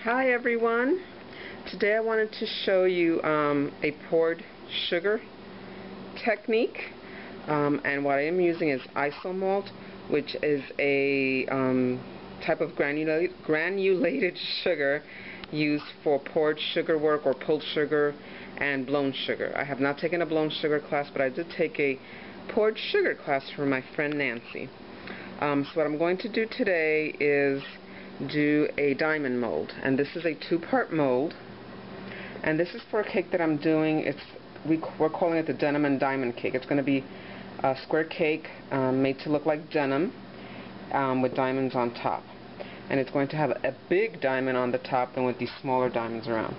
Hi everyone. Today I wanted to show you a poured sugar technique, and what I am using is isomalt, which is a type of granulated sugar used for poured sugar work or pulled sugar and blown sugar. I have not taken a blown sugar class, but I did take a poured sugar class from my friend Nancy. So what I'm going to do today is do a diamond mold, and this is a two-part mold, and this is for a cake that I'm doing. We're calling it the denim and diamond cake. It's going to be a square cake made to look like denim with diamonds on top, and it's going to have a big diamond on the top and with these smaller diamonds around.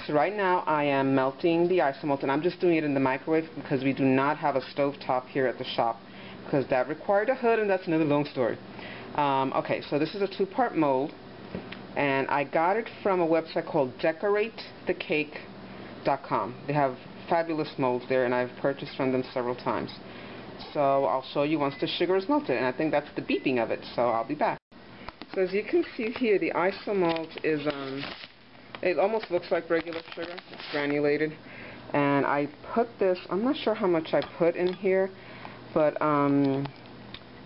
So right now I am melting the isomalt, and I'm just doing it in the microwave because we do not have a stove top here at the shop because that required a hood, and that's another long story. Okay, so this is a two-part mold, and I got it from a website called decoratethecake.com. They have fabulous molds there, and I've purchased from them several times. So I'll show you once the sugar is melted, and I think that's the beeping of it, so I'll be back. So as you can see here, the isomalt is, it almost looks like regular sugar. It's granulated, and I put this, I'm not sure how much I put in here, but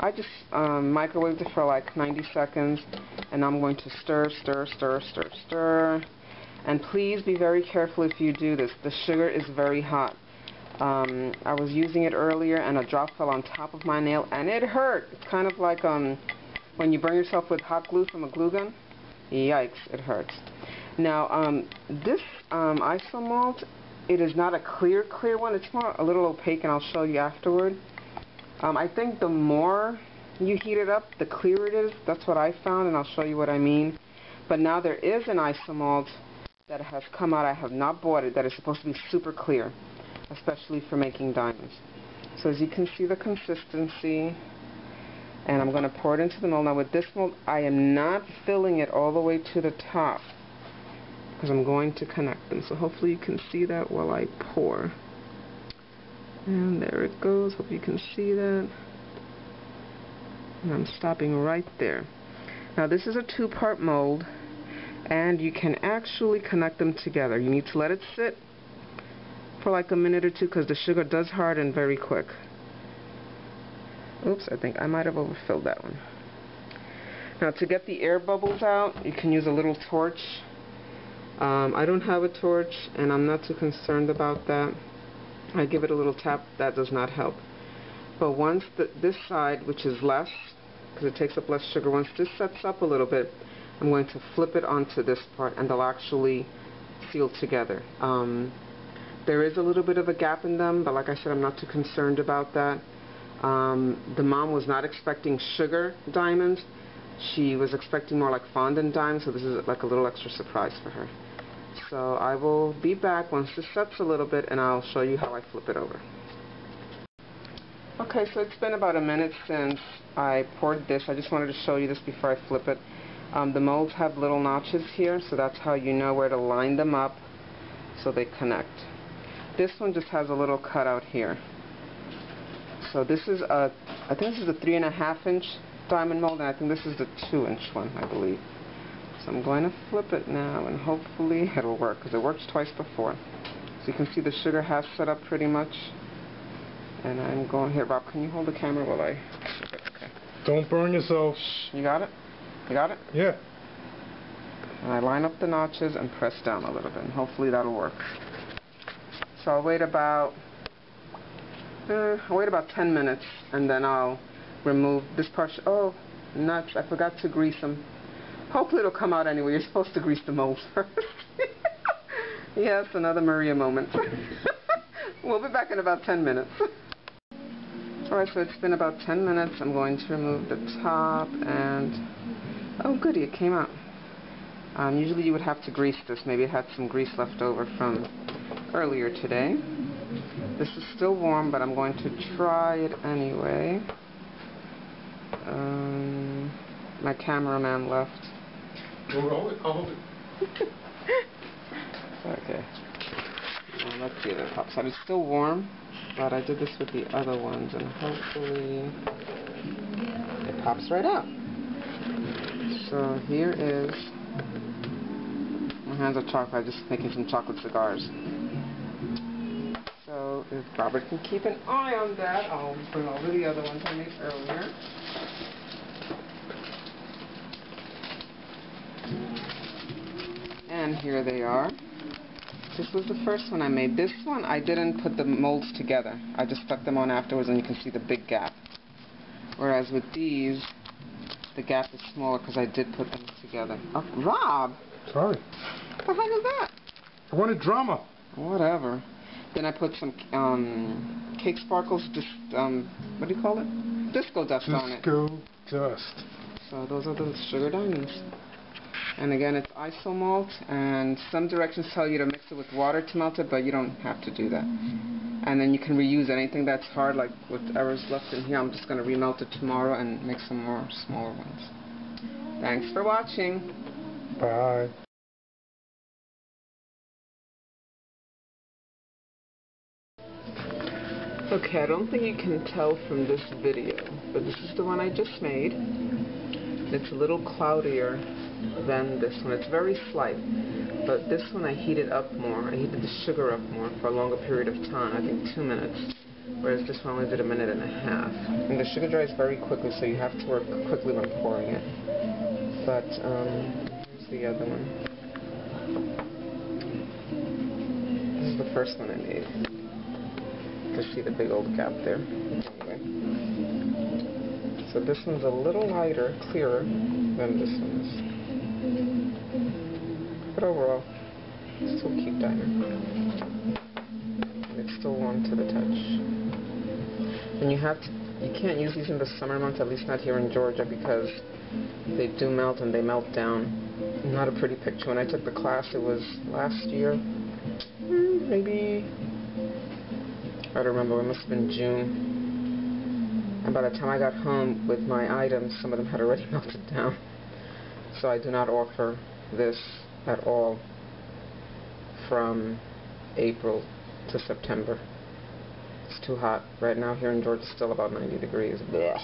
I just microwaved it for like 90 seconds, and I'm going to stir, stir, stir, stir, stir. And please be very careful if you do this. The sugar is very hot. I was using it earlier, and a drop fell on top of my nail, and it hurt. It's kind of like when you burn yourself with hot glue from a glue gun. Yikes, it hurts. Now, this isomalt, it is not a clear one. It's more a little opaque, and I'll show you afterward. I think the more you heat it up, the clearer it is. That's what I found, and I'll show you what I mean. But now there is an isomalt that has come out. I have not bought it, that is supposed to be super clear, especially for making diamonds. So as you can see the consistency, and I'm going to pour it into the mold. Now with this mold, I am not filling it all the way to the top because I'm going to connect them. So hopefully you can see that while I pour. And there it goes. Hope you can see that. And I'm stopping right there. Now this is a two-part mold, and you can actually connect them together. You need to let it sit for like a minute or two because the sugar does harden very quick. Oops, I think I might have overfilled that one. Now to get the air bubbles out, you can use a little torch. I don't have a torch, and I'm not too concerned about that. I give it a little tap. That does not help. But once this side, which is less, because it takes up less sugar, once this sets up a little bit, I'm going to flip it onto this part, and they'll actually seal together. There is a little bit of a gap in them, but like I said, I'm not too concerned about that. The mom was not expecting sugar diamonds. She was expecting more like fondant diamonds, so this is like a little extra surprise for her. So I will be back once this sets a little bit, and I'll show you how I flip it over. Okay, so it's been about a minute since I poured this. I just wanted to show you this before I flip it. The molds have little notches here, so that's how you know where to line them up so they connect. This one just has a little cutout here. So this is I think this is a 3.5 inch diamond mold, and I think this is the 2-inch one, I believe. So I'm going to flip it now, and hopefully it'll work, because it worked twice before. So you can see the sugar has set up pretty much. And I'm going here. Bob, can you hold the camera while I flip it? Okay. Don't burn yourself. You got it? You got it? Yeah. And I line up the notches and press down a little bit, and hopefully that'll work. So I'll wait about 10 minutes, and then I'll remove this part. Oh, nuts! I forgot to grease them. Hopefully it'll come out anyway. You're supposed to grease the molds first. Yes, another Maria moment. We'll be back in about 10 minutes. Alright, so it's been about 10 minutes. I'm going to remove the top, and oh goody, it came out. Usually you would have to grease this. Maybe it had some grease left over from earlier today. This is still warm, but I'm going to try it anyway. My cameraman left. I'll hold it. Okay. Well, let's see if it pops out. It's still warm, but I did this with the other ones, and hopefully it pops right out. So here is hands are chocolate. I'm just making some chocolate cigars. So if Robert can keep an eye on that, I'll bring over the other ones I made earlier. And here they are. This was the first one I made. This one I didn't put the molds together. I just stuck them on afterwards and you can see the big gap. Whereas with these, the gap is smaller because I did put them together. Oh, Rob! Sorry. What the heck is that? I wanted drama. Whatever. Then I put some cake sparkles, what do you call it? Disco dust on it. Disco dust. So those are the sugar diamonds. And again, it's isomalt, and some directions tell you to mix it with water to melt it, but you don't have to do that. And then you can reuse anything that's hard, like whatever's left in here. I'm just going to remelt it tomorrow and make some more smaller ones. Thanks for watching. Bye. Okay, I don't think you can tell from this video, but this is the one I just made. It's a little cloudier than this one. It's very slight, but this one I heated up more. I heated the sugar up more for a longer period of time, I think 2 minutes, whereas this one only did 1.5 minutes. And the sugar dries very quickly, so you have to work quickly when pouring it. But here's the other one. This is the first one I made. You can see the big old gap there. Anyway. So this one's a little lighter, clearer than this one is. But overall, still cute diamond. And it's still warm to the touch. And you can't use these in the summer months, at least not here in Georgia, because they do melt and they melt down. Not a pretty picture. When I took the class, it was last year, maybe, I don't remember, it must have been June. And by the time I got home with my items, some of them had already melted down. So I do not offer this at all from April to September. It's too hot. Right now here in Georgia it's still about 90 degrees. Blech.